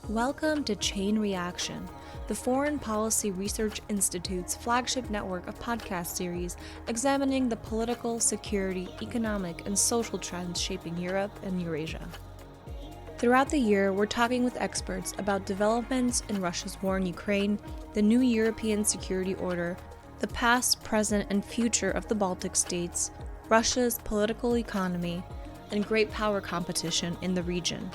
Welcome to Chain Reaction, the Foreign Policy Research Institute's flagship network of podcast series examining the political, security, economic, and social trends shaping Europe and Eurasia. Throughout the year, we're talking with experts about developments in Russia's war in Ukraine, the new European security order, the past, present, and future of the Baltic states, Russia's political economy, and great power competition in the region.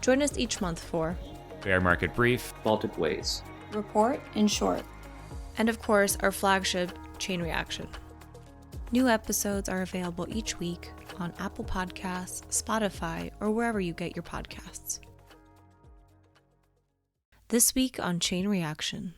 Join us each month for Bear Market Brief, Baltic Ways, Report in Short, and of course, our flagship, Chain Reaction. New episodes are available each week on Apple Podcasts, Spotify, or wherever you get your podcasts. This week on Chain Reaction.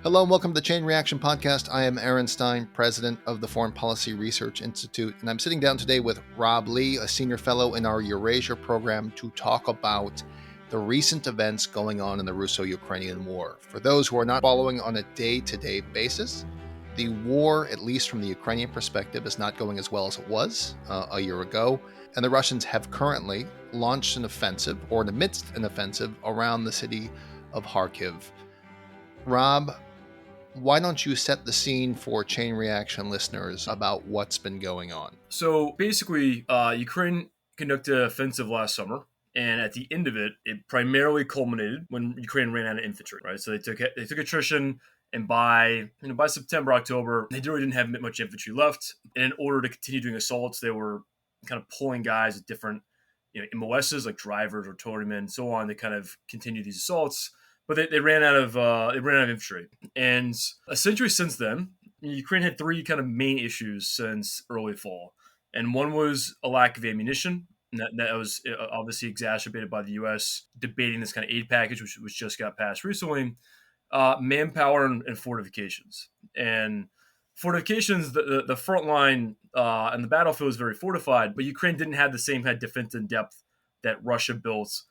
Hello and welcome to the Chain Reaction Podcast. I am Aaron Stein, president of the Foreign Policy Research Institute, and I'm sitting down today with Rob Lee, a senior fellow in our Eurasia program, to talk about the recent events going on in the Russo-Ukrainian war. For those who are not following on a day-to-day basis, the war, at least from the Ukrainian perspective, is not going as well as it was a year ago, and the Russians have currently launched an offensive, or amidst an offensive, around the city of Kharkiv. Rob, why don't you set the scene for Chain Reaction listeners about what's been going on? So basically, Ukraine conducted an offensive last summer, and at the end of it, it primarily culminated when Ukraine ran out of infantry. Right, so they took attrition, and by September, October, they really didn't have much infantry left. And in order to continue doing assaults, they were kind of pulling guys at different MOSs like drivers, artillerymen, and so on to kind of continue these assaults. But they ran out of infantry, and essentially since then, Ukraine had three kind of main issues since early fall, and one was a lack of ammunition, and that was obviously exacerbated by the U.S. debating this kind of aid package, which just got passed recently. Manpower and fortifications, and fortifications. The front line and the battlefield is very fortified, but Ukraine didn't have the same kind of defense in depth that Russia built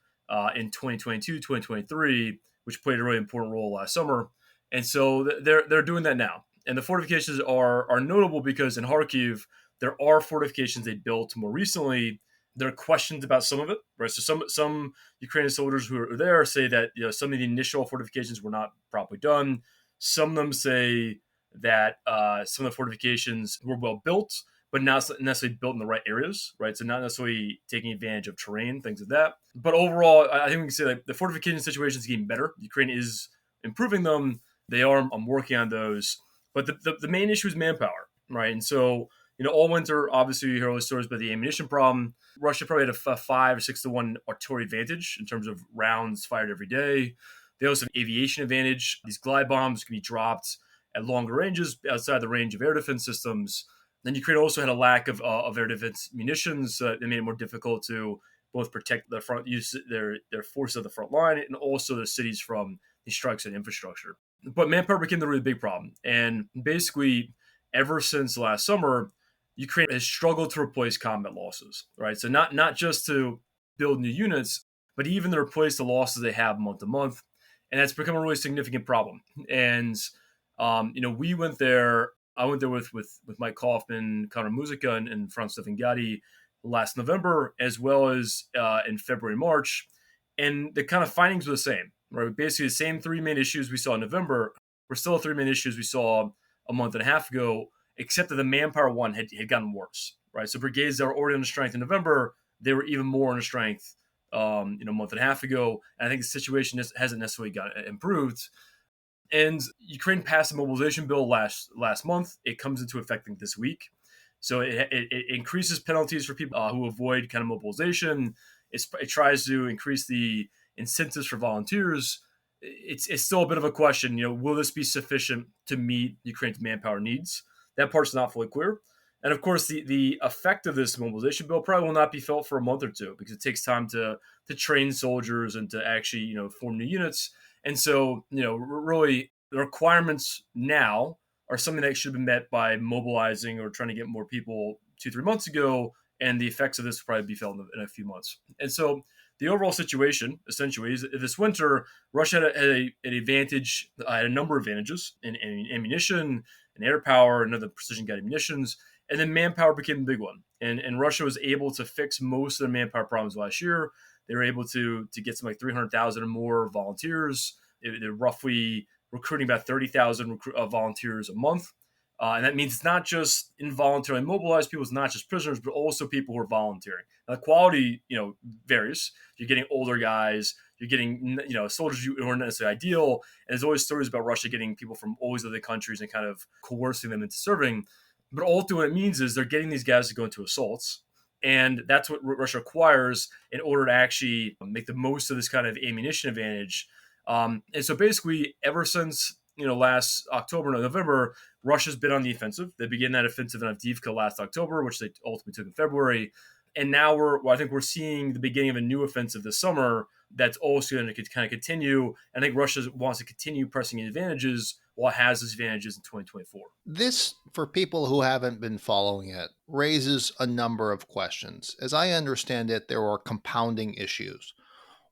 in 2022, 2023. Which played a really important role last summer. And so they're doing that now. And the fortifications are notable because in Kharkiv, there are fortifications they built more recently. There are questions about some of it, right? So some Ukrainian soldiers who are there say that some of the initial fortifications were not properly done. Some of them say that some of the fortifications were well built, but not necessarily built in the right areas, right? So not necessarily taking advantage of terrain, things like that. But overall, I think we can say that the fortification situation is getting better. Ukraine is improving them. They are working on those. But the main issue is manpower, right? And so, all winter, obviously, you hear all the stories about the ammunition problem. Russia probably had a 5 or 6 to 1 artillery advantage in terms of rounds fired every day. They also have aviation advantage. These glide bombs can be dropped at longer ranges outside the range of air defense systems. Then Ukraine also had a lack of air defense munitions. That made it more difficult to both protect the front, use their forces at the front line, and also the cities from these strikes and infrastructure. But manpower became the really big problem. And basically, ever since last summer, Ukraine has struggled to replace combat losses, right? So not just to build new units, but even to replace the losses they have month to month. And that's become a really significant problem. And, we went there. I went there with Mike Kaufman, Connor Musica, and Franz Stefan Gatti last November, as well as in February, March. And the kind of findings were the same, right? Basically, the same three main issues we saw in November were still the three main issues we saw a month and a half ago, except that the manpower one had gotten worse, right? So brigades that were already under strength in November, they were even more under strength, a month and a half ago. And I think the situation hasn't necessarily got improved. And Ukraine passed a mobilization bill last month. It comes into effect this week. So it increases penalties for people who avoid kind of mobilization. It tries to increase the incentives for volunteers. It's still a bit of a question. Will this be sufficient to meet Ukraine's manpower needs? That part's not fully clear. And of course, the effect of this mobilization bill probably will not be felt for a month or two because it takes time to train soldiers and to actually form new units. And so, really, the requirements now are something that should have been met by mobilizing or trying to get more people 2-3 months ago, and the effects of this will probably be felt in a few months. And so the overall situation, essentially, is this winter, Russia had an advantage, had a number of advantages in ammunition, and air power, and other precision-guided munitions, And then manpower became the big one. And Russia was able to fix most of their manpower problems last year. They were able to get some like 300,000 or more volunteers. They're roughly recruiting about 30,000 volunteers a month. And that means it's not just involuntarily mobilized people, it's not just prisoners, but also people who are volunteering. Now, the quality, varies. You're getting older guys, you're getting, soldiers who aren't necessarily ideal. And there's always stories about Russia getting people from all these other countries and kind of coercing them into serving. But ultimately what it means is they're getting these guys to go into assaults. And that's what Russia requires in order to actually make the most of this kind of ammunition advantage. And so basically, ever since last October, November, Russia's been on the offensive. They began that offensive in Avdiivka last October, which they ultimately took in February. And now I think we're seeing the beginning of a new offensive this summer that's also going to kind of continue. I think Russia wants to continue pressing advantages while it has those advantages in 2024. This, for people who haven't been following it, raises a number of questions. As I understand it, there are compounding issues.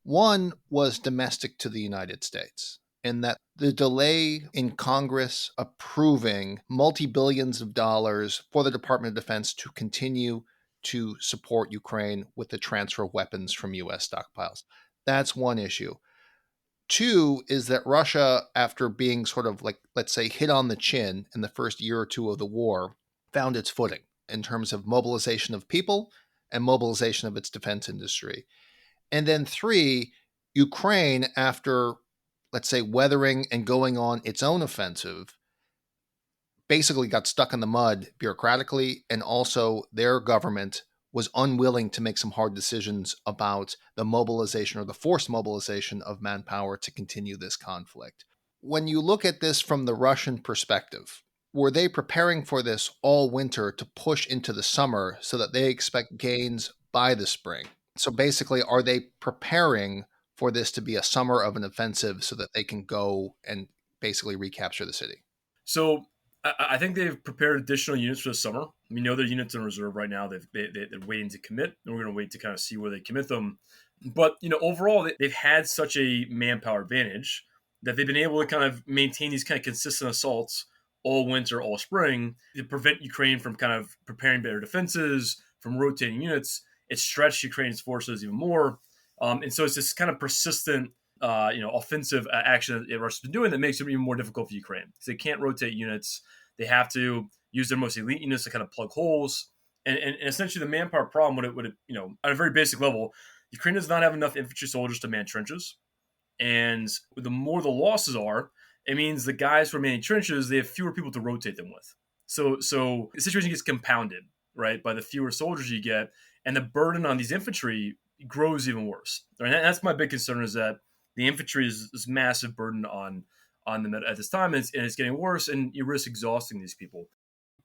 One was domestic to the United States, in that the delay in Congress approving multi-billions of dollars for the Department of Defense to continue to support Ukraine with the transfer of weapons from U.S. stockpiles. That's one issue. Two is that Russia, after being sort of like, let's say, hit on the chin in the first year or two of the war, found its footing in terms of mobilization of people and mobilization of its defense industry. And then three, Ukraine, after, let's say, weathering and going on its own offensive, basically got stuck in the mud bureaucratically, and also their government was unwilling to make some hard decisions about the mobilization or the forced mobilization of manpower to continue this conflict. When you look at this from the Russian perspective, were they preparing for this all winter to push into the summer so that they expect gains by the spring? So basically, are they preparing for this to be a summer of an offensive so that they can go and basically recapture the city? So I think they've prepared additional units for the summer. We know their units in reserve right now. They're waiting to commit, and we're going to wait to kind of see where they commit them. But overall, they've had such a manpower advantage that they've been able to kind of maintain these kind of consistent assaults all winter, all spring, to prevent Ukraine from kind of preparing better defenses, from rotating units. It stretched Ukraine's forces even more, and so it's this kind of persistent offensive action that Russia's been doing that makes it even more difficult for Ukraine. Because they can't rotate units. They have to use their most elite units to kind of plug holes. And essentially the manpower problem at a very basic level, Ukraine does not have enough infantry soldiers to man trenches. And the more the losses are, it means the guys who are manning trenches, they have fewer people to rotate them with. So the situation gets compounded, right, by the fewer soldiers you get, and the burden on these infantry grows even worse. Right? And that's my big concern, is that the infantry is this massive burden on them at this time, and it's getting worse, and you risk exhausting these people.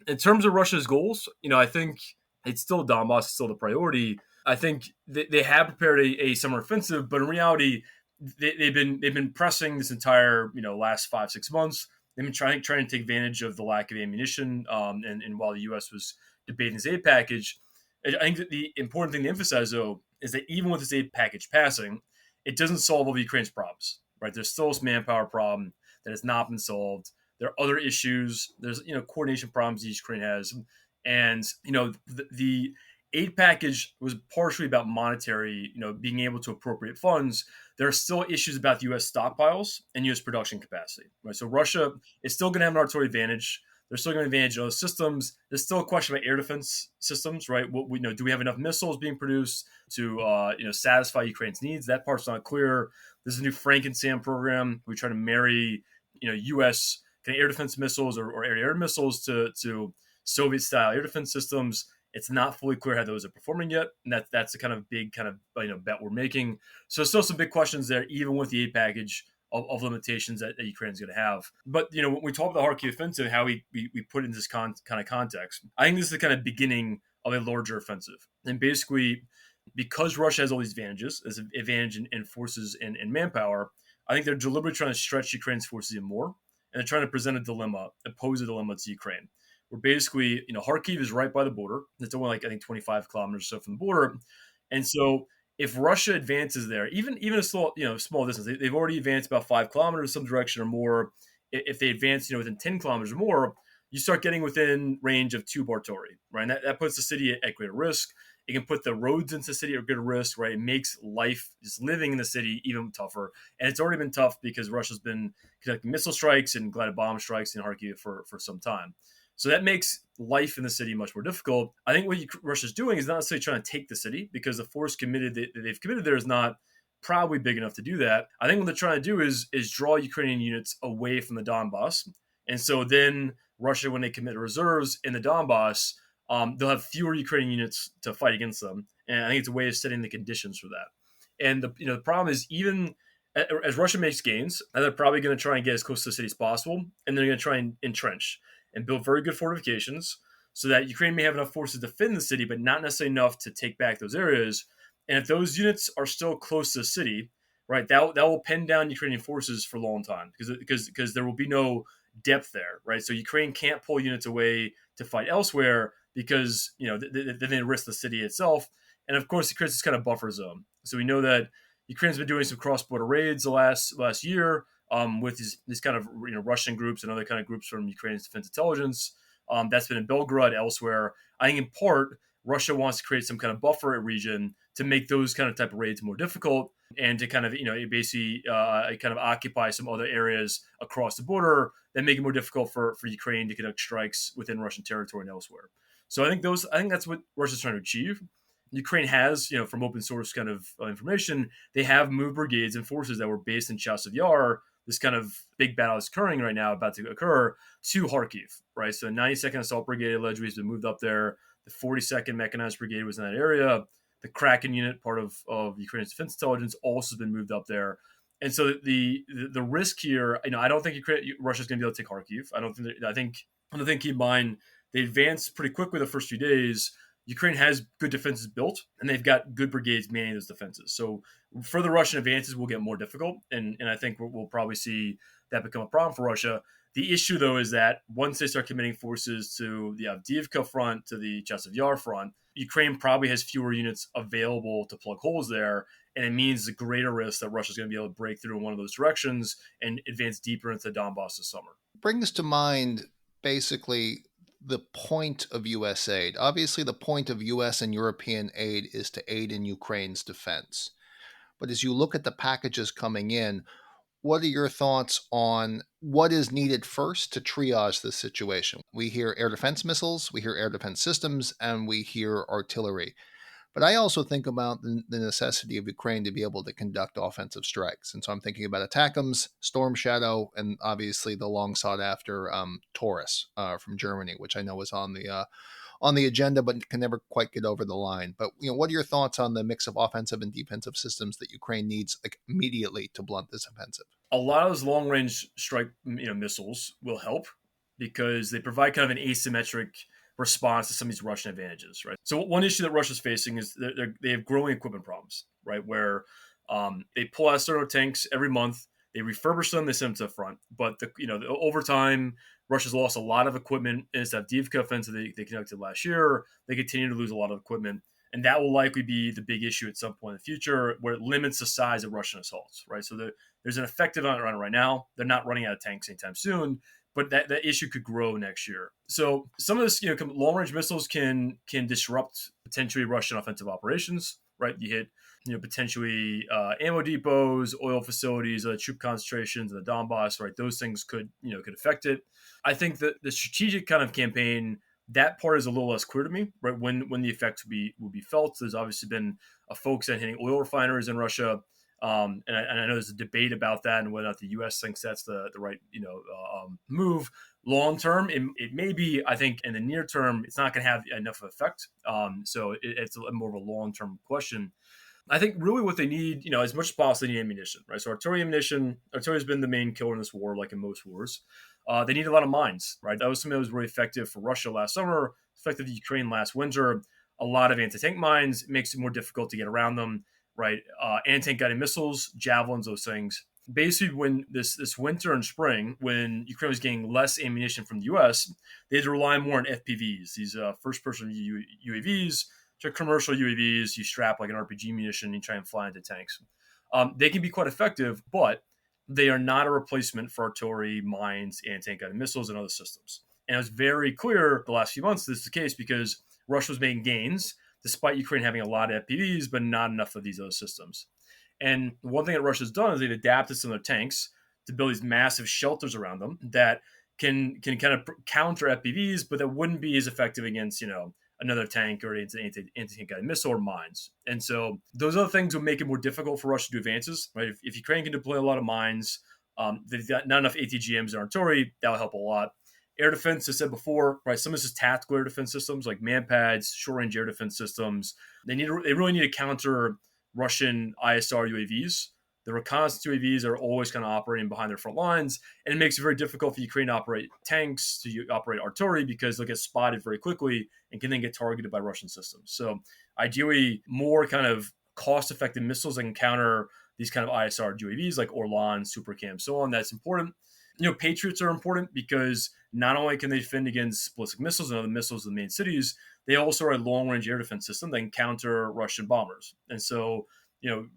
In terms of Russia's goals, I think it's still Donbass, it's still the priority. I think they have prepared a summer offensive, but in reality, they've been pressing this entire last 5-6 months. They've been trying to take advantage of the lack of ammunition, and while the U.S. was debating this aid package, I think that the important thing to emphasize, though, is that even with this aid package passing, it doesn't solve all of Ukraine's problems. Right? There's still this manpower problem that has not been solved. There are other issues. There's coordination problems Ukraine has, and the aid package was partially about monetary, being able to appropriate funds. There are still issues about the U.S. stockpiles and U.S. production capacity. Right, so Russia is still going to have an artillery advantage. They're still going to advantage other systems. There's still a question about air defense systems, right? Do we have enough missiles being produced to satisfy Ukraine's needs? That part's not clear. There's a new Frankenstein program. We try to marry U.S. kind of air defense missiles or air-to-air missiles to Soviet-style air defense systems. It's not fully clear how those are performing yet, and that's the kind of big kind of bet we're making. So there's still some big questions there, even with the aid package of limitations that Ukraine's going to have. But when we talk about the Kharkiv offensive, how we put it in this kind of context, I think this is the kind of beginning of a larger offensive. And basically, because Russia has all these advantages, as an advantage in forces and manpower, I think they're deliberately trying to stretch Ukraine's forces even more, and they're trying to present a dilemma, pose a dilemma to Ukraine. Where basically, Kharkiv is right by the border. It's only 25 kilometers or so from the border, and so if Russia advances there, even a small distance, they've already advanced about 5 kilometers some direction or more. If they advance within 10 kilometers or more, you start getting within range of tube artillery, right? And that puts the city at greater risk. It can put the roads into the city at greater risk, right? It makes life, just living in the city, even tougher. And it's already been tough because Russia's been conducting missile strikes and glided bomb strikes in Kharkiv for some time. So that makes life in the city much more difficult. I think what Russia's doing is not necessarily trying to take the city, because the force they've committed there is not probably big enough to do that. I think what they're trying to do is draw Ukrainian units away from the Donbass. And so then Russia, when they commit reserves in the Donbass, they'll have fewer Ukrainian units to fight against them. And I think it's a way of setting the conditions for that. And the problem is, even as Russia makes gains, they're probably going to try and get as close to the city as possible, and they're going to try and entrench and build very good fortifications so that Ukraine may have enough forces to defend the city, but not necessarily enough to take back those areas. And if those units are still close to the city, right, that will pin down Ukrainian forces for a long time, because there will be no depth there, right? So Ukraine can't pull units away to fight elsewhere, because then they risk the city itself. And of course, it creates this kind of buffer zone. So we know that Ukraine's been doing some cross-border raids the last year, with these kind of Russian groups and other kind of groups from Ukraine's defense intelligence. That's been in Belgrade, elsewhere. I think in part Russia wants to create some kind of buffer region to make those kind of type of raids more difficult, and to kind of basically kind of occupy some other areas across the border that make it more difficult for Ukraine to conduct strikes within Russian territory and elsewhere. So I think that's what Russia's trying to achieve. Ukraine has, from open source kind of information, they have moved brigades and forces that were based in Chasiv Yar, this kind of big battle is occurring right now, about to occur, to Kharkiv, right? So the 92nd Assault Brigade allegedly has been moved up there. The 42nd Mechanized Brigade was in that area. The Kraken unit, part of Ukraine's defense intelligence, also has been moved up there. And so the risk here, I don't think Russia's going to be able to take Kharkiv. I think keep in mind, they advanced pretty quickly the first few days. Ukraine has good defenses built, and they've got good brigades manning those defenses. So further Russian advances will get more difficult, and I think we'll probably see that become a problem for Russia. The issue, though, is that once they start committing forces to the Avdiivka front, to the Chasiv Yar front, Ukraine probably has fewer units available to plug holes there, and it means a greater risk that Russia's going to be able to break through in one of those directions and advance deeper into Donbass this summer. Brings to mind basically the point of U.S. aid. Obviously, the point of U.S. and European aid is to aid in Ukraine's defense. But as you look at the packages coming in, what are your thoughts on what is needed first to triage this situation? We hear air defense missiles, we hear air defense systems, and we hear artillery. But I also think about the necessity of Ukraine to be able to conduct offensive strikes. And so I'm thinking about ATACMS, Storm Shadow, and obviously the long sought after Taurus from Germany, which I know is on the agenda, but can never quite get over the line. But what are your thoughts on the mix of offensive and defensive systems that Ukraine needs immediately to blunt this offensive? A lot of those long-range strike missiles will help, because they provide kind of an asymmetric response to some of these Russian advantages, right? So one issue that Russia's facing is they have growing equipment problems, right? Where they pull out certain tanks every month, they refurbish them, they send them to the front. But over time, Russia's lost a lot of equipment in its Avdiivka offensive they conducted last year. They continue to lose a lot of equipment, and that will likely be the big issue at some point in the future, where it limits the size of Russian assaults, right? So there's an effective on it right now. They're not running out of tanks anytime soon, but that issue could grow next year. So some of this, long-range missiles can disrupt potentially Russian offensive operations, right? You hit, potentially ammo depots, oil facilities, troop concentrations in the Donbass, right? Those things could affect it. I think that the strategic kind of campaign, that part is a little less clear to me, right? When the effects will be felt. There's obviously been a focus on hitting oil refineries in Russia. And I know there's a debate about that and whether or not the U.S. thinks that's the right move. Long term, it may be. I think in the near term, it's not going to have enough effect. So it's more of a long term question. I think really what they need, as much as possible, they need ammunition, right? So artillery has been the main killer in this war, like in most wars. They need a lot of mines, right? That was something that was really effective for Russia last summer, effective for Ukraine last winter. A lot of anti-tank mines. It makes it more difficult to get around them, right? Anti-tank guided missiles, javelins, those things. Basically, when this winter and spring, when Ukraine was getting less ammunition from the U.S., they had to rely more on FPVs, these first-person UAVs, which are commercial UAVs. You strap like an RPG munition and you try and fly into tanks. They can be quite effective, but they are not a replacement for artillery, mines, anti-tank guided missiles, and other systems. And it was very clear the last few months this is the case because Russia was making gains despite Ukraine having a lot of FPVs, but not enough of these other systems. And one thing that Russia's done is they've adapted some of their tanks to build these massive shelters around them that can kind of counter FPVs, but that wouldn't be as effective against, another tank or anti-tank guided missile or mines. And so those other things would make it more difficult for Russia to do advances, right? If Ukraine can deploy a lot of mines, they've got not enough ATGMs and artillery, that'll help a lot. Air defense, as I said before, right? Some of this is tactical air defense systems like manpads, short-range air defense systems. They really need to counter Russian ISR UAVs. The reconnaissance UAVs are always kind of operating behind their front lines, and it makes it very difficult for Ukraine to operate tanks, to operate artillery, because they'll get spotted very quickly and can then get targeted by Russian systems. So ideally, more kind of cost-effective missiles that can counter these kind of ISR UAVs like Orlan, Supercam, so on. That's important. Patriots are important because not only can they defend against ballistic missiles and other missiles in the main cities, they also are a long-range air defense system that can counter Russian bombers. And so,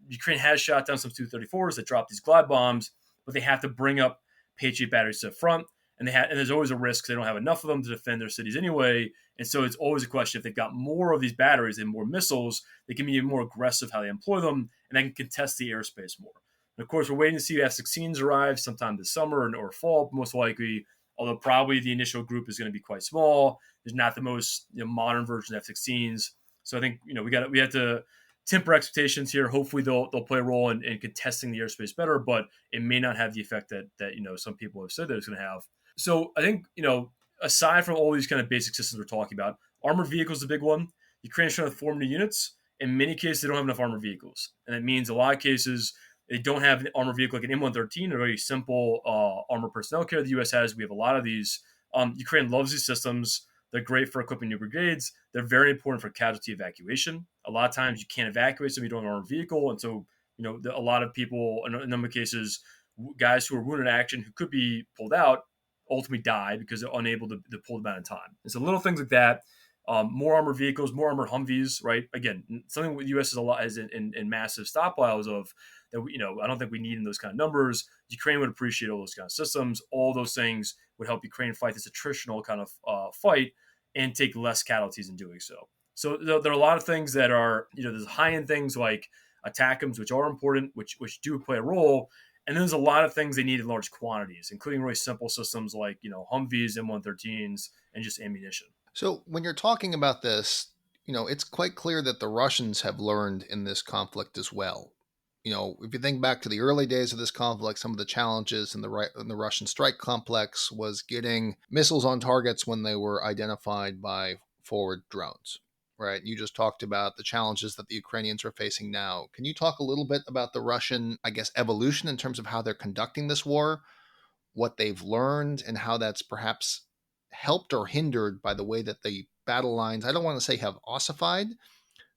Ukraine has shot down some Tu-34s that drop these glide bombs, but they have to bring up Patriot batteries to the front, and there's always a risk they don't have enough of them to defend their cities anyway. And so it's always a question, if they've got more of these batteries and more missiles, they can be even more aggressive how they employ them, and they can contest the airspace more. And of course, we're waiting to see F-16s arrive sometime this summer or fall, most likely, although probably the initial group is going to be quite small. There's not the most modern version of F-16s. So I think we have to temper expectations here. Hopefully they'll play a role in contesting the airspace better, but it may not have the effect that some people have said that it's going to have. So I think, aside from all these kind of basic systems we're talking about, armored vehicles is a big one. Ukraine's trying to form new units. In many cases, they don't have enough armored vehicles. And that means a lot of cases they don't have an armored vehicle like an M113, a very simple armored personnel carrier the U.S. has. We have a lot of these. Ukraine loves these systems. They're great for equipping new brigades. They're very important for casualty evacuation. A lot of times you can't evacuate somebody you don't have an armored vehicle. And so, a lot of people, in a number of cases, guys who are wounded in action who could be pulled out ultimately die because they're unable to pull them out in time. And so little things like that, more armored vehicles, more armored Humvees, right? Again, something the U.S. is in massive stockpiles of that. I don't think we need in those kind of numbers. Ukraine would appreciate all those kind of systems. All those things would help Ukraine fight this attritional kind of fight and take less casualties in doing so. So there are a lot of things that are, there's high-end things like ATACMs, which are important, which do play a role. And then there's a lot of things they need in large quantities, including really simple systems like, Humvees, M113s, and just ammunition. So when you're talking about this, it's quite clear that the Russians have learned in this conflict as well. If you think back to the early days of this conflict, some of the challenges in the Russian strike complex was getting missiles on targets when they were identified by forward drones, right? You just talked about the challenges that the Ukrainians are facing now. Can you talk a little bit about the Russian, evolution in terms of how they're conducting this war, what they've learned, and how that's perhaps helped or hindered by the way that the battle lines, I don't want to say have ossified,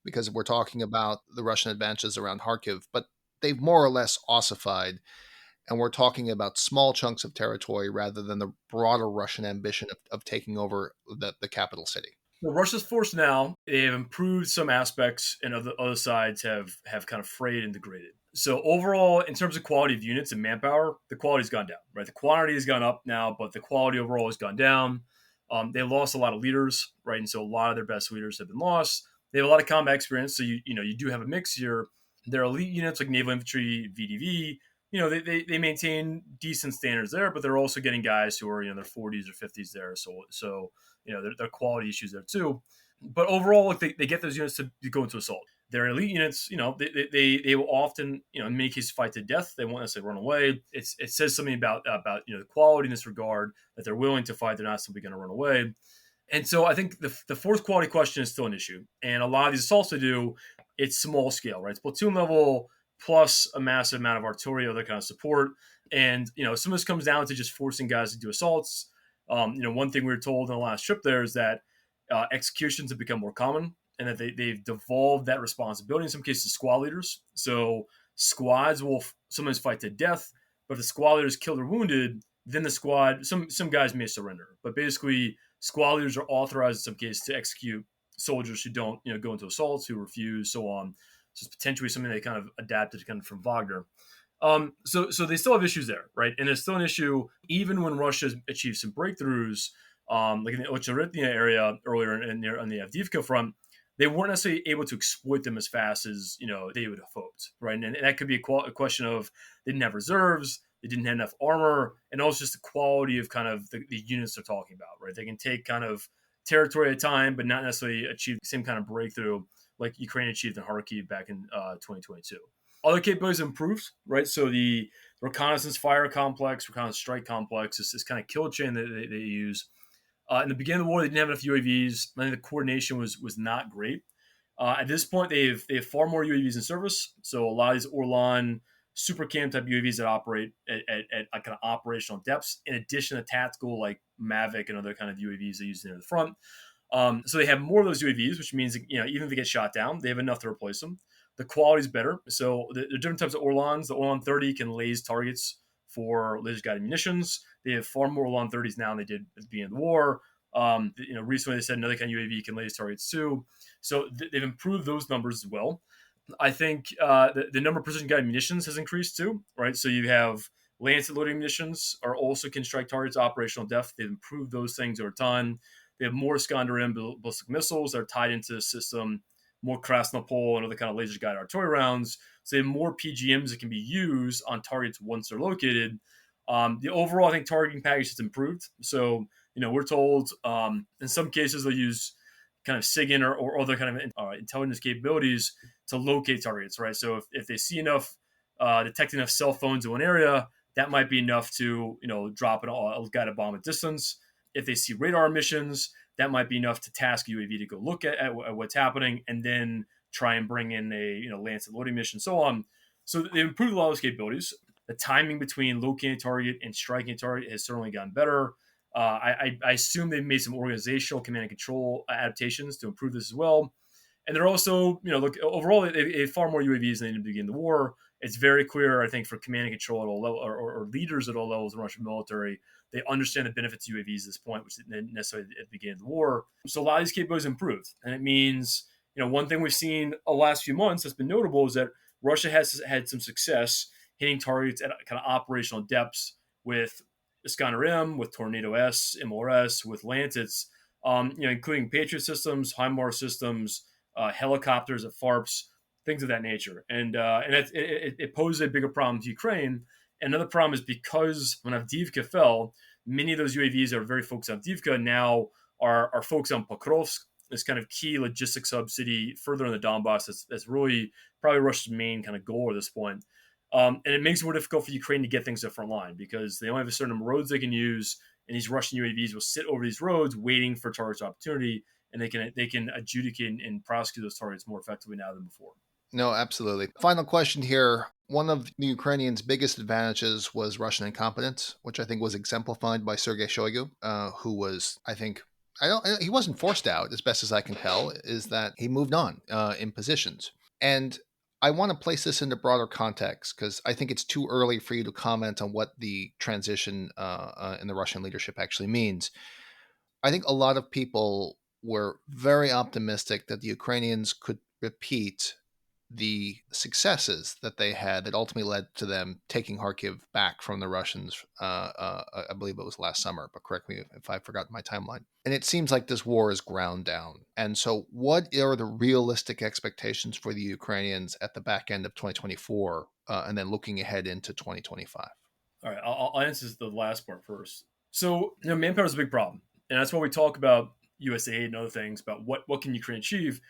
because we're talking about the Russian advances around Kharkiv, but they've more or less ossified, and we're talking about small chunks of territory rather than the broader Russian ambition of taking over the capital city. Well, Russia's force now, they have improved some aspects, and other sides have kind of frayed and degraded. So overall, in terms of quality of units and manpower, the quality's gone down, right? The quantity has gone up now, but the quality overall has gone down. They lost a lot of leaders, right? And so a lot of their best leaders have been lost. They have a lot of combat experience, so you do have a mix here. Their elite units like Naval Infantry, VDV, they maintain decent standards there, but they're also getting guys who are, their 40s or 50s there. So there are quality issues there too. But overall, they get those units to go into assault. Their elite units, they will often, in many cases, fight to death. They won't necessarily run away. It says something about the quality in this regard, that they're willing to fight. They're not simply going to run away. And so I think the fourth quality question is still an issue. And a lot of these assaults they do, it's small scale, right? It's platoon level plus a massive amount of artillery, other kind of support. And, some of this comes down to just forcing guys to do assaults. One thing we were told in the last trip there is that executions have become more common, and that they've devolved that responsibility in some cases to squad leaders. So squads will sometimes fight to death, but if the squad leader is killed or wounded, then the squad, some guys may surrender. But basically, squad leaders are authorized in some cases to execute soldiers who don't, go into assaults, who refuse, so on. So it's potentially something they kind of adapted kind of from Wagner. So they still have issues there, right? And it's still an issue even when Russia has achieved some breakthroughs. like in the Ocharitnya area earlier on the Avdiivka front, they weren't necessarily able to exploit them as fast as they would have hoped, right? And that could be a question of they didn't have reserves, they didn't have enough armor, and also just the quality of kind of the units they're talking about, right? They can take kind of territory at a time, but not necessarily achieve the same kind of breakthrough like Ukraine achieved in Kharkiv back in 2022. Other capabilities improved, right? So the reconnaissance fire complex, reconnaissance strike complex is this kind of kill chain that they use. In the beginning of the war, they didn't have enough UAVs. I think the coordination was not great. At this point, they have far more UAVs in service. So a lot of these Orlan super cam type UAVs that operate at kind of operational depths, in addition to tactical like Mavic and other kind of UAVs they use near the front. So they have more of those UAVs, which means even if they get shot down, they have enough to replace them. The quality is better. So the different types of Orlans. The Orlan 30 can laze targets for laser guided munitions. They have far more Orlan 30s now than they did at the beginning of the war. Recently they said another kind of UAV can laze targets too. So they've improved those numbers as well. I think the number of precision guided munitions has increased too, right? So you have lancet loading munitions are also can strike targets operational depth. They've improved those things over time. They have more Iskander-M ballistic missiles that are tied into the system, more Krasnopol and other kind of laser guided artillery rounds. So they have more PGMs that can be used on targets once they're located. The overall, I think, targeting package has improved. So, we're told in some cases they'll use kind of SIGINT or other kind of intelligence capabilities to locate targets, right? So if they see enough, detect enough cell phones in one area, that might be enough to, drop a guided bomb at distance. If they see radar emissions, that might be enough to task UAV to go look at what's happening and then try and bring in a Lancet loading mission, so on. So they've improved a lot of those capabilities. The timing between locating a target and striking a target has certainly gotten better. I assume they've made some organizational command and control adaptations to improve this as well. And they're also, look, overall, they have far more UAVs than they did to begin the war. It's very clear, I think, for command and control at all levels, or leaders at all levels of the Russian military, they understand the benefits of UAVs at this point, which they didn't necessarily at the beginning of the war. So a lot of these capabilities improved. And it means, one thing we've seen the last few months that's been notable is that Russia has had some success hitting targets at kind of operational depths with Iskander-M, with Tornado-S, MLRS, with Lancets, including Patriot systems, HIMARS systems, helicopters at FARPs, things of that nature. And it poses a bigger problem to Ukraine. Another problem is because when Avdiivka fell, many of those UAVs that are very focused on Avdiivka now are focused on Pokrovsk, this kind of key logistics hub city further in the Donbass. That's really probably Russia's main kind of goal at this point. And it makes it more difficult for Ukraine to get things to the front line because they only have a certain number of roads they can use, and these Russian UAVs will sit over these roads waiting for targets opportunity, and they can adjudicate and prosecute those targets more effectively now than before. No, absolutely. Final question here. One of the Ukrainians' biggest advantages was Russian incompetence, which I think was exemplified by Sergei Shoigu, who was, I think, he wasn't forced out, as best as I can tell, is that he moved on in positions. And I want to place this into broader context because I think it's too early for you to comment on what the transition in the Russian leadership actually means. I think a lot of people were very optimistic that the Ukrainians could repeat the successes that they had that ultimately led to them taking Kharkiv back from the Russians. I believe it was last summer, but correct me if I've forgotten my timeline. And it seems like this war is ground down. And so what are the realistic expectations for the Ukrainians at the back end of 2024 and then looking ahead into 2025? All right, I'll answer the last part first. So, manpower is a big problem. And that's why we talk about USAID and other things about what can Ukraine achieve.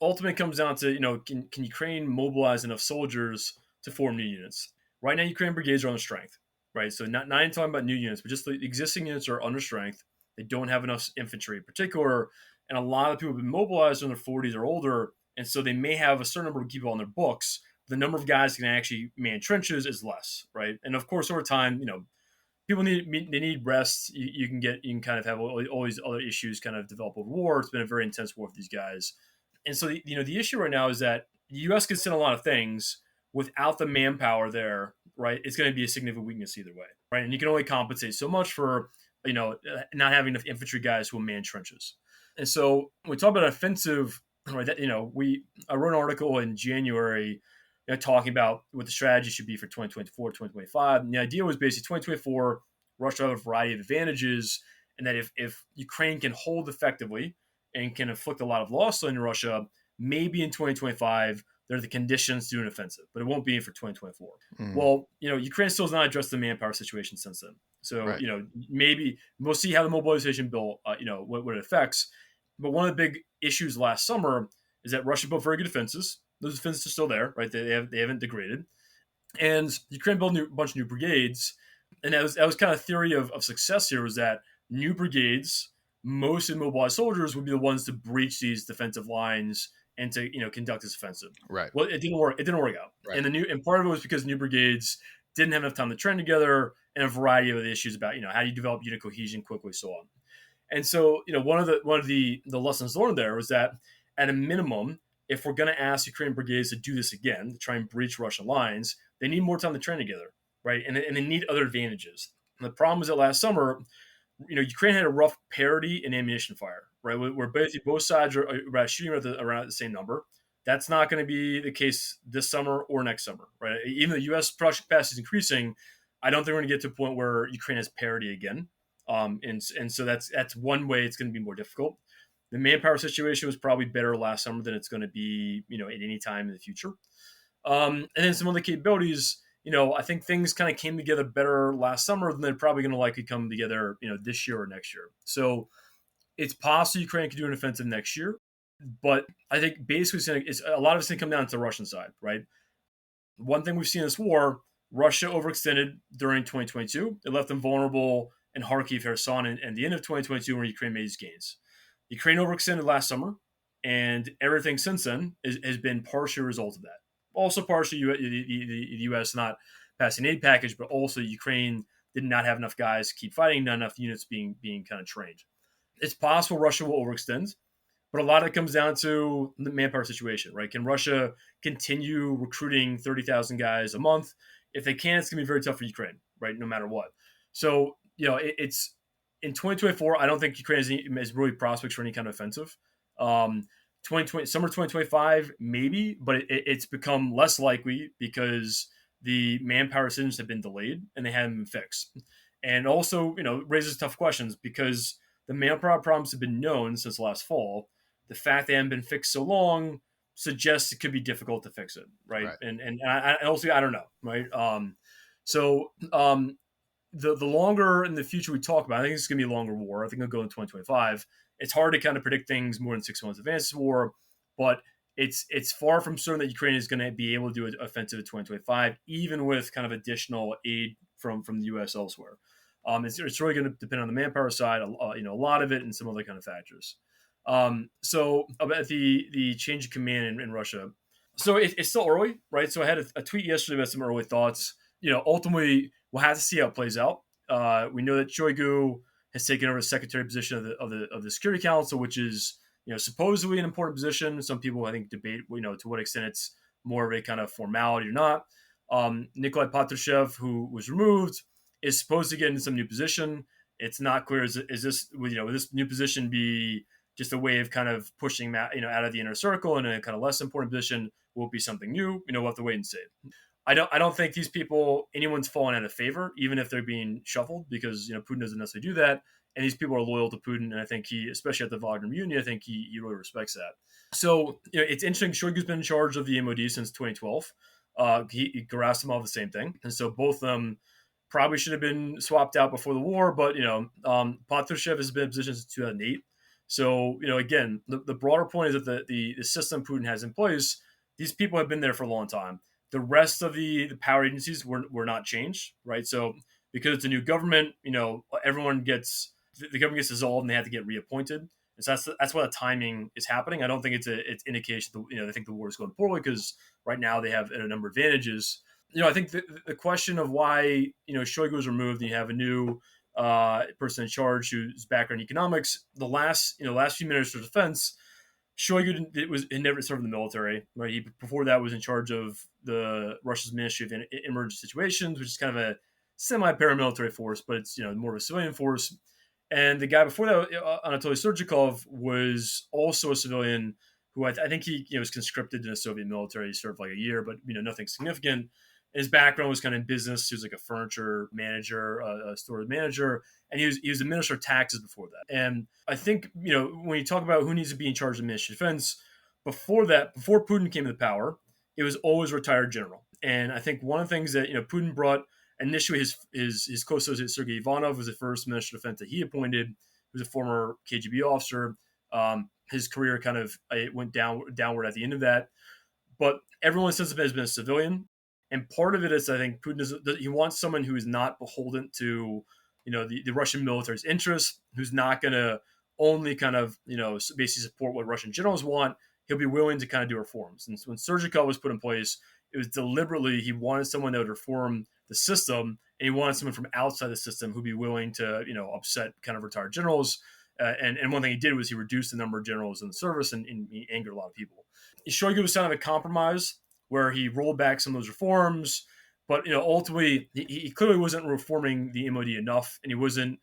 Ultimately, it comes down to, can Ukraine mobilize enough soldiers to form new units? Right now, Ukraine brigades are under strength, right? So not even talking about new units, but just the existing units are under strength. They don't have enough infantry in particular. And a lot of people have been mobilized in their 40s or older. And so they may have a certain number of people on their books. The number of guys who can actually man trenches is less, right? And of course, over time, people need rest. You can kind of have all these other issues kind of develop over war. It's been a very intense war for these guys. And so, the issue right now is that the U.S. can send a lot of things without the manpower there, right? It's going to be a significant weakness either way, right? And you can only compensate so much for, not having enough infantry guys who will man trenches. And so when we talk about offensive, right, I wrote an article in January talking about what the strategy should be for 2024, 2025. And the idea was basically 2024, Russia have a variety of advantages, and that if Ukraine can hold effectively and can inflict a lot of loss on Russia, maybe in 2025 there are the conditions to do an offensive, but it won't be for 2024. Well, Ukraine still has not addressed the manpower situation since then. So, Right. Maybe we'll see how the mobilization bill, what it affects. But one of the big issues last summer is that Russia built very good defenses. Those defenses are still there, right? They haven't degraded. And Ukraine built a bunch of new brigades. And that was kind of theory of success here, was that new brigades, most mobilized soldiers, would be the ones to breach these defensive lines and to conduct this offensive. Right. Well, it didn't work. It didn't work out. Right. And part of it was because new brigades didn't have enough time to train together, and a variety of other issues about how do you develop unit cohesion quickly, so on. And so one of the lessons learned there was that at a minimum, if we're going to ask Ukrainian brigades to do this again, to try and breach Russian lines, they need more time to train together, right? And they need other advantages. And the problem was that last summer, Ukraine had a rough parity in ammunition fire, right? Where basically both sides are shooting around the same number. That's not going to be the case this summer or next summer, right? Even though the U.S. production capacity is increasing, I don't think we're going to get to a point where Ukraine has parity again. And so that's one way it's going to be more difficult. The manpower situation was probably better last summer than it's going to be, at any time in the future. And then some other capabilities, I think things kind of came together better last summer than they're probably going to likely come together, this year or next year. So it's possible Ukraine could do an offensive next year, but I think basically a lot of it's going to come down to the Russian side, right? One thing we've seen in this war, Russia overextended during 2022. It left them vulnerable in Kharkiv, Kherson, and the end of 2022 when Ukraine made its gains. Ukraine overextended last summer, and everything since then has been partially a result of that. Also partially the U.S. not passing aid package, but also Ukraine did not have enough guys to keep fighting, not enough units being kind of trained. It's possible Russia will overextend, but a lot of it comes down to the manpower situation, right? Can Russia continue recruiting 30,000 guys a month? If they can, it's going to be very tough for Ukraine, right? No matter what. So, it's in 2024, I don't think Ukraine has really prospects for any kind of offensive. 2020, summer 2025, maybe, but it's become less likely because the manpower decisions have been delayed and they haven't been fixed. And also, raises tough questions because the manpower problems have been known since last fall. The fact they haven't been fixed so long suggests it could be difficult to fix it, right? And I also, I don't know, right? The longer in the future we talk about, I think it's going to be a longer war. I think it'll go in 2025. It's hard to kind of predict things more than 6 months in advance of war, but it's far from certain that Ukraine is going to be able to do an offensive in 2025, even with kind of additional aid from the U.S. elsewhere. It's really going to depend on the manpower side, a lot of it, and some other kind of factors. So about the change of command in Russia. So it's still early, right? So I had a tweet yesterday about some early thoughts. Ultimately, we'll have to see how it plays out. We know that Shoigu has taken over the secretary position of the Security Council, which is supposedly an important position. Some people, I think, debate to what extent it's more of a kind of formality or not. Nikolai Patrushev, who was removed, is supposed to get into some new position. It's not clear is this will this new position be just a way of kind of pushing out of the inner circle in a kind of less important position? Will it be something new? We'll have to wait and see. I don't think these people, anyone's fallen out of favor, even if they're being shuffled, because Putin doesn't necessarily do that. And these people are loyal to Putin, and I think he, especially at the Wagner Mutiny, I think he really respects that. So it's interesting. Shoigu's been in charge of the MOD since 2012. Gerasimov, the same thing, and so both of them probably should have been swapped out before the war. But Patrushev has been in position since 2008. So again, the broader point is that the system Putin has in place, these people have been there for a long time. The rest of the power agencies were not changed, right? So because it's a new government, everyone gets the government gets dissolved and they have to get reappointed. And so that's why the timing is happening. I don't think it's indication that they think the war is going poorly, because right now they have a number of advantages. I think the question of why Shoigu was removed, and you have a new person in charge whose background in economics. The last few ministers of defense, Shoigu had never served in the military, right? He before that was in charge of the Russia's Ministry of Emergency Situations, which is kind of a semi-paramilitary force, but it's more of a civilian force. And the guy before that, Anatoly Surgikov, was also a civilian who I think he was conscripted in the Soviet military. He served like a year, but nothing significant. His background was kind of in business. He was like a furniture manager, a store manager, and he was the minister of taxes before that. And I think, when you talk about who needs to be in charge of ministry of defense, before Putin came into power, it was always a retired general. And I think one of the things that Putin brought initially, his close associate Sergei Ivanov was the first minister of defense that he appointed. He was a former KGB officer. His career kind of it went downward at the end of that. But everyone since then has been a civilian. And part of it is, I think, he wants someone who is not beholden to, the Russian military's interests, who's not going to only kind of, basically support what Russian generals want. He'll be willing to kind of do reforms. And so when Surgikov was put in place, it was deliberately, he wanted someone that would reform the system, and he wanted someone from outside the system who'd be willing to, upset kind of retired generals. And one thing he did was he reduced the number of generals in the service, and he angered a lot of people. Shoigu was kind of a compromise where he rolled back some of those reforms, but ultimately he clearly wasn't reforming the MOD enough, and he wasn't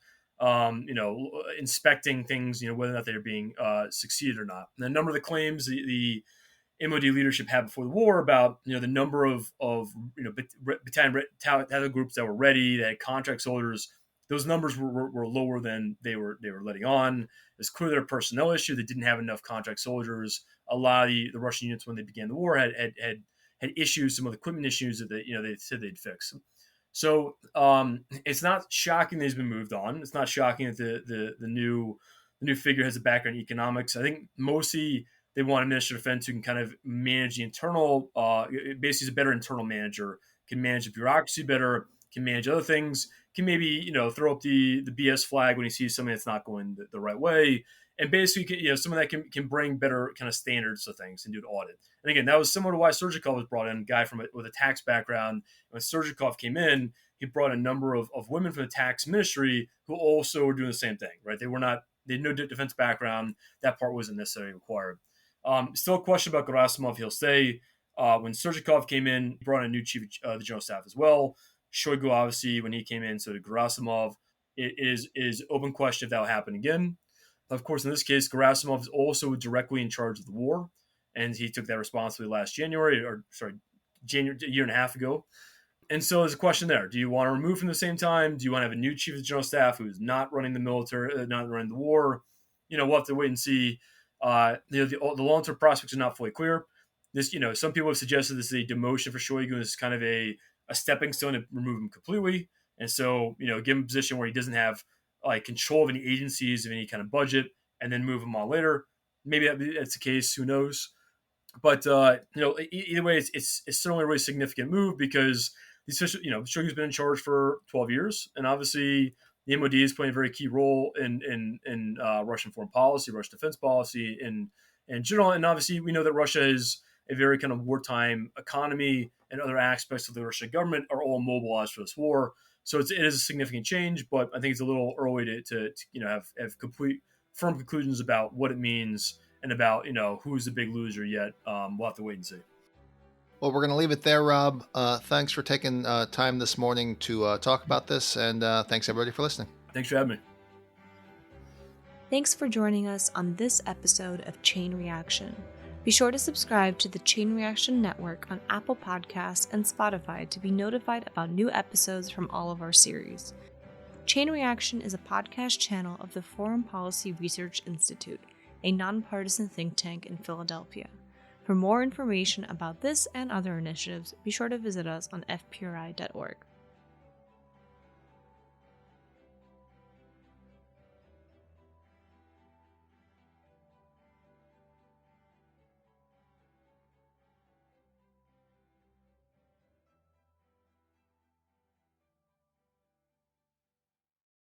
inspecting things, whether or not they were being succeeded or not. And a number of the claims the MOD leadership had before the war about the number of battalion groups that were ready, that had contract soldiers, those numbers were lower than they were letting on. It's clear that a personnel issue. They didn't have enough contract soldiers. A lot of the Russian units, when they began the war, had issues, some of the equipment issues that they said they'd fix. So it's not shocking that he's been moved on. It's not shocking that the new figure has a background in economics. I think mostly they want a minister of defense who can kind of manage the internal, basically is a better internal manager, can manage the bureaucracy better, can manage other things, can maybe throw up the BS flag when he sees something that's not going the right way, and basically someone that can bring better kind of standards to things and do an audit. And again, that was similar to why Surgikov was brought in, a guy with a tax background. When Surgikov came in, he brought a number of women from the tax ministry who also were doing the same thing, right? They had no defense background. That part wasn't necessarily required. Still a question about Gerasimov. He'll say when Surgikov came in, he brought in a new chief of the general staff as well. Shoigu, obviously, when he came in, so did Gerasimov. It is open question if that will happen again. Of course, in this case, Gerasimov is also directly in charge of the war, and he took that responsibility a year and a half ago. And so there's a question there. Do you want to remove from the same time? Do you want to have a new chief of the general staff who's not running the military, not running the war? We'll have to wait and see. The long-term prospects are not fully clear. This, some people have suggested this is a demotion for Shoigu. This is kind of a stepping stone to remove him completely. And so, give him a position where he doesn't have control of any agencies, of any kind of budget, and then move him on later. Maybe that's the case. Who knows? But either way, it's certainly a really significant move because Shoigu's been in charge for 12 years, and obviously the MOD is playing a very key role in Russian foreign policy, Russian defense policy in general. And obviously, we know that Russia is a very kind of wartime economy, and other aspects of the Russian government are all mobilized for this war. So it is a significant change, but I think it's a little early to have complete firm conclusions about what it means and about who's the big loser yet. We'll have to wait and see. Well, we're going to leave it there, Rob. Thanks for taking time this morning to talk about this, and thanks everybody for listening. Thanks for having me. Thanks for joining us on this episode of Chain Reaction. Be sure to subscribe to the Chain Reaction Network on Apple Podcasts and Spotify to be notified about new episodes from all of our series. Chain Reaction is a podcast channel of the Foreign Policy Research Institute, a nonpartisan think tank in Philadelphia. For more information about this and other initiatives, be sure to visit us on FPRI.org.